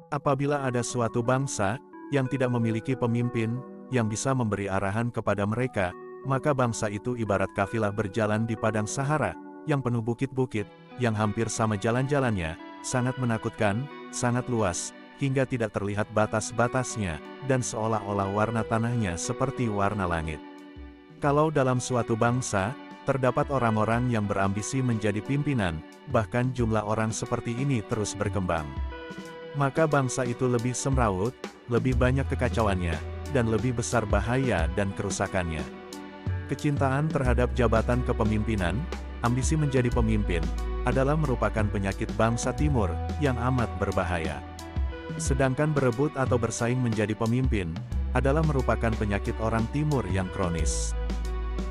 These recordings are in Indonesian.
Apabila ada suatu bangsa yang tidak memiliki pemimpin yang bisa memberi arahan kepada mereka, maka bangsa itu ibarat kafilah berjalan di padang Sahara yang penuh bukit-bukit, yang hampir sama jalan-jalannya, sangat menakutkan, sangat luas, hingga tidak terlihat batas-batasnya, dan seolah-olah warna tanahnya seperti warna langit. Kalau dalam suatu bangsa, terdapat orang-orang yang berambisi menjadi pimpinan, bahkan jumlah orang seperti ini terus berkembang, maka bangsa itu lebih semrawut, lebih banyak kekacauannya, dan lebih besar bahaya dan kerusakannya. Kecintaan terhadap jabatan kepemimpinan, ambisi menjadi pemimpin, adalah merupakan penyakit bangsa timur yang amat berbahaya. Sedangkan berebut atau bersaing menjadi pemimpin, adalah merupakan penyakit orang timur yang kronis.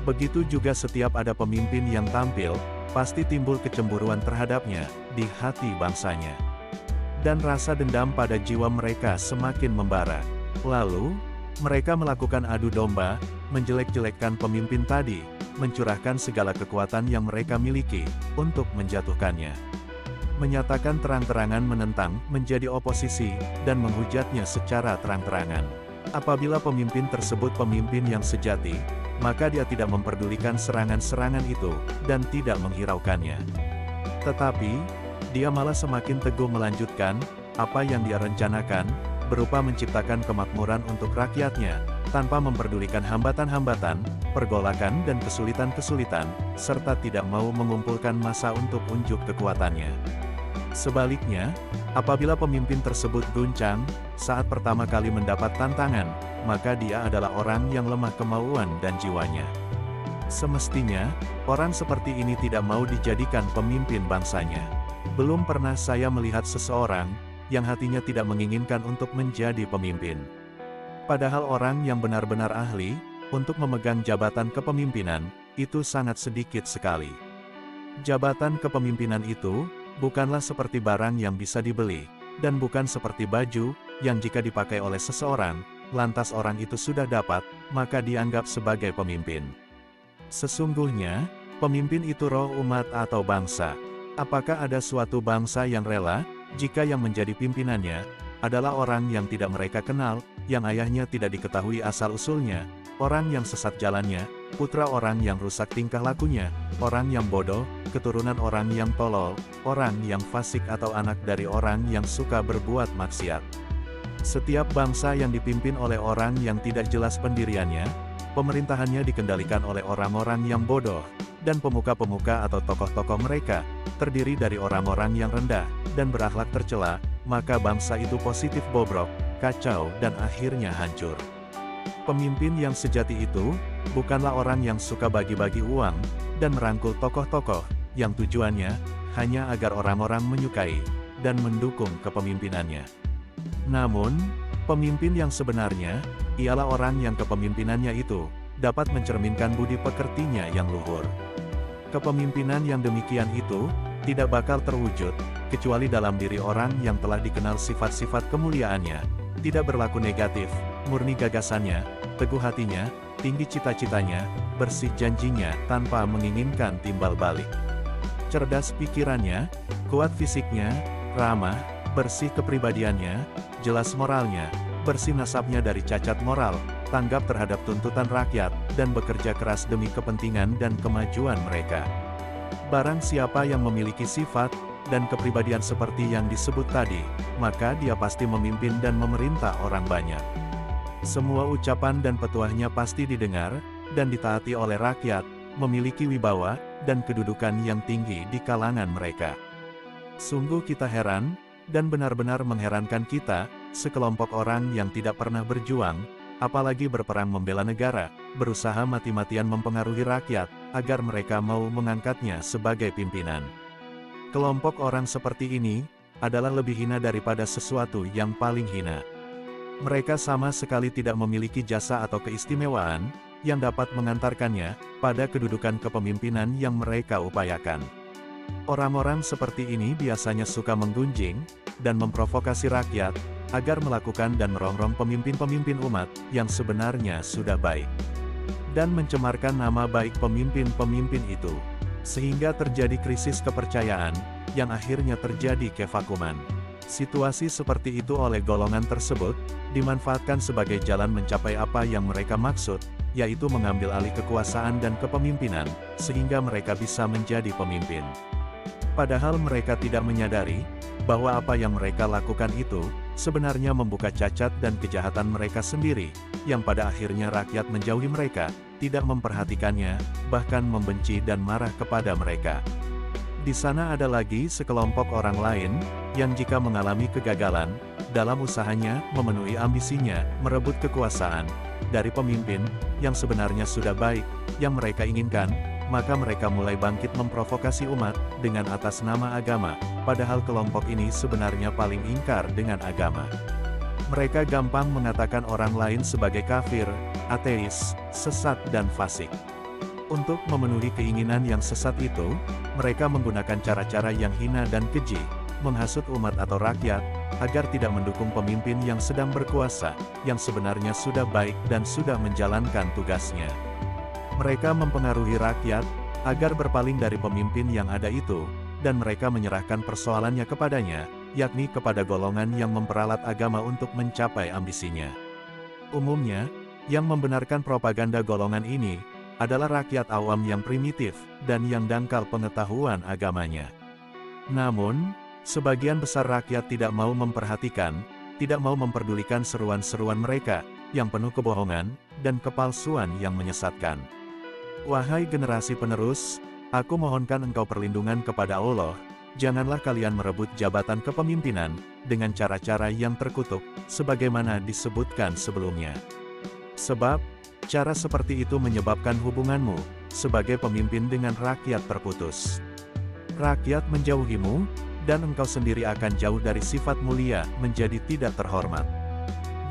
Begitu juga setiap ada pemimpin yang tampil, pasti timbul kecemburuan terhadapnya di hati bangsanya. Dan rasa dendam pada jiwa mereka semakin membara. Lalu, mereka melakukan adu domba, menjelek-jelekkan pemimpin tadi, mencurahkan segala kekuatan yang mereka miliki, untuk menjatuhkannya. Menyatakan terang-terangan menentang, menjadi oposisi, dan menghujatnya secara terang-terangan. Apabila pemimpin tersebut pemimpin yang sejati, maka dia tidak memperdulikan serangan-serangan itu, dan tidak menghiraukannya. Tetapi, dia malah semakin teguh melanjutkan apa yang dia rencanakan, berupa menciptakan kemakmuran untuk rakyatnya, tanpa memperdulikan hambatan-hambatan, pergolakan dan kesulitan-kesulitan, serta tidak mau mengumpulkan massa untuk unjuk kekuatannya. Sebaliknya, apabila pemimpin tersebut guncang, saat pertama kali mendapat tantangan, maka dia adalah orang yang lemah kemauan dan jiwanya. Semestinya, orang seperti ini tidak mau dijadikan pemimpin bangsanya. Belum pernah saya melihat seseorang yang hatinya tidak menginginkan untuk menjadi pemimpin. Padahal orang yang benar-benar ahli untuk memegang jabatan kepemimpinan, itu sangat sedikit sekali. Jabatan kepemimpinan itu bukanlah seperti barang yang bisa dibeli, dan bukan seperti baju yang jika dipakai oleh seseorang, lantas orang itu sudah dapat, maka dianggap sebagai pemimpin. Sesungguhnya, pemimpin itu roh umat atau bangsa. Apakah ada suatu bangsa yang rela, jika yang menjadi pimpinannya, adalah orang yang tidak mereka kenal, yang ayahnya tidak diketahui asal-usulnya, orang yang sesat jalannya, putra orang yang rusak tingkah lakunya, orang yang bodoh, keturunan orang yang tolol, orang yang fasik atau anak dari orang yang suka berbuat maksiat. Setiap bangsa yang dipimpin oleh orang yang tidak jelas pendiriannya, pemerintahannya dikendalikan oleh orang-orang yang bodoh, dan pemuka-pemuka atau tokoh-tokoh mereka, terdiri dari orang-orang yang rendah, dan berakhlak tercela, maka bangsa itu positif bobrok, kacau dan akhirnya hancur. Pemimpin yang sejati itu, bukanlah orang yang suka bagi-bagi uang, dan merangkul tokoh-tokoh, yang tujuannya, hanya agar orang-orang menyukai, dan mendukung kepemimpinannya. Namun, pemimpin yang sebenarnya, ialah orang yang kepemimpinannya itu, dapat mencerminkan budi pekertinya yang luhur. Kepemimpinan yang demikian itu, tidak bakal terwujud, kecuali dalam diri orang yang telah dikenal sifat-sifat kemuliaannya, tidak berlaku negatif, murni gagasannya, teguh hatinya, tinggi cita-citanya, bersih janjinya tanpa menginginkan timbal balik. Cerdas pikirannya, kuat fisiknya, ramah, bersih kepribadiannya, jelas moralnya, bersih nasabnya dari cacat moral, tanggap terhadap tuntutan rakyat, dan bekerja keras demi kepentingan dan kemajuan mereka. Barang siapa yang memiliki sifat dan kepribadian seperti yang disebut tadi, maka dia pasti memimpin dan memerintah orang banyak. Semua ucapan dan petuahnya pasti didengar dan ditaati oleh rakyat, memiliki wibawa dan kedudukan yang tinggi di kalangan mereka. Sungguh kita heran, dan benar-benar mengherankan kita, sekelompok orang yang tidak pernah berjuang, apalagi berperang membela negara, berusaha mati-matian mempengaruhi rakyat, agar mereka mau mengangkatnya sebagai pimpinan. Kelompok orang seperti ini, adalah lebih hina daripada sesuatu yang paling hina. Mereka sama sekali tidak memiliki jasa atau keistimewaan, yang dapat mengantarkannya, pada kedudukan kepemimpinan yang mereka upayakan. Orang-orang seperti ini biasanya suka menggunjing, dan memprovokasi rakyat, agar melakukan dan merongrong pemimpin-pemimpin umat, yang sebenarnya sudah baik. Dan mencemarkan nama baik pemimpin-pemimpin itu. Sehingga terjadi krisis kepercayaan, yang akhirnya terjadi kevakuman. Situasi seperti itu oleh golongan tersebut, dimanfaatkan sebagai jalan mencapai apa yang mereka maksud, yaitu mengambil alih kekuasaan dan kepemimpinan, sehingga mereka bisa menjadi pemimpin. Padahal mereka tidak menyadari, bahwa apa yang mereka lakukan itu, sebenarnya membuka cacat dan kejahatan mereka sendiri, yang pada akhirnya rakyat menjauhi mereka, tidak memperhatikannya, bahkan membenci dan marah kepada mereka. Di sana ada lagi sekelompok orang lain, yang jika mengalami kegagalan, dalam usahanya, memenuhi ambisinya, merebut kekuasaan, dari pemimpin, yang sebenarnya sudah baik, yang mereka inginkan, maka mereka mulai bangkit memprovokasi umat, dengan atas nama agama, padahal kelompok ini sebenarnya paling ingkar dengan agama. Mereka gampang mengatakan orang lain sebagai kafir, ateis, sesat dan fasik. Untuk memenuhi keinginan yang sesat itu, mereka menggunakan cara-cara yang hina dan keji, menghasut umat atau rakyat, agar tidak mendukung pemimpin yang sedang berkuasa, yang sebenarnya sudah baik dan sudah menjalankan tugasnya. Mereka mempengaruhi rakyat, agar berpaling dari pemimpin yang ada itu, dan mereka menyerahkan persoalannya kepadanya, yakni kepada golongan yang memperalat agama untuk mencapai ambisinya. Umumnya, yang membenarkan propaganda golongan ini, adalah rakyat awam yang primitif, dan yang dangkal pengetahuan agamanya. Namun, sebagian besar rakyat tidak mau memperhatikan, tidak mau memperdulikan seruan-seruan mereka, yang penuh kebohongan, dan kepalsuan yang menyesatkan. Wahai generasi penerus, aku mohonkan engkau perlindungan kepada Allah, janganlah kalian merebut jabatan kepemimpinan, dengan cara-cara yang terkutuk, sebagaimana disebutkan sebelumnya. Sebab, cara seperti itu menyebabkan hubunganmu, sebagai pemimpin dengan rakyat terputus. Rakyat menjauhimu, dan engkau sendiri akan jauh dari sifat mulia, menjadi tidak terhormat.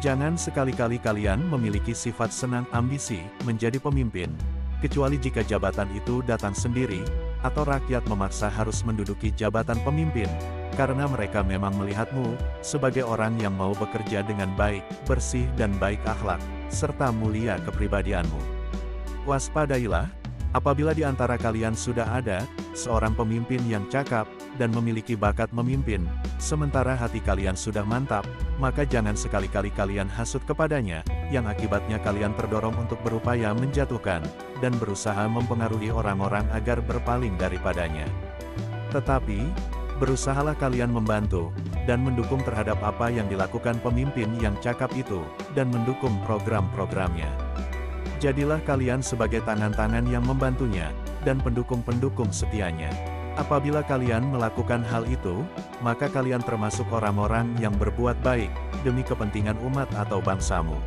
Jangan sekali-kali kalian memiliki sifat senang ambisi, menjadi pemimpin, kecuali jika jabatan itu datang sendiri, atau rakyat memaksa harus menduduki jabatan pemimpin, karena mereka memang melihatmu, sebagai orang yang mau bekerja dengan baik, bersih dan baik akhlak, serta mulia kepribadianmu. Waspadailah, apabila di antara kalian sudah ada seorang pemimpin yang cakap dan memiliki bakat memimpin, sementara hati kalian sudah mantap, maka jangan sekali-kali kalian hasut kepadanya, yang akibatnya kalian terdorong untuk berupaya menjatuhkan dan berusaha mempengaruhi orang-orang agar berpaling daripadanya. Tetapi, berusahalah kalian membantu dan mendukung terhadap apa yang dilakukan pemimpin yang cakap itu, dan mendukung program-programnya. Jadilah kalian sebagai tangan-tangan yang membantunya, dan pendukung-pendukung setianya. Apabila kalian melakukan hal itu, maka kalian termasuk orang-orang yang berbuat baik, demi kepentingan umat atau bangsamu.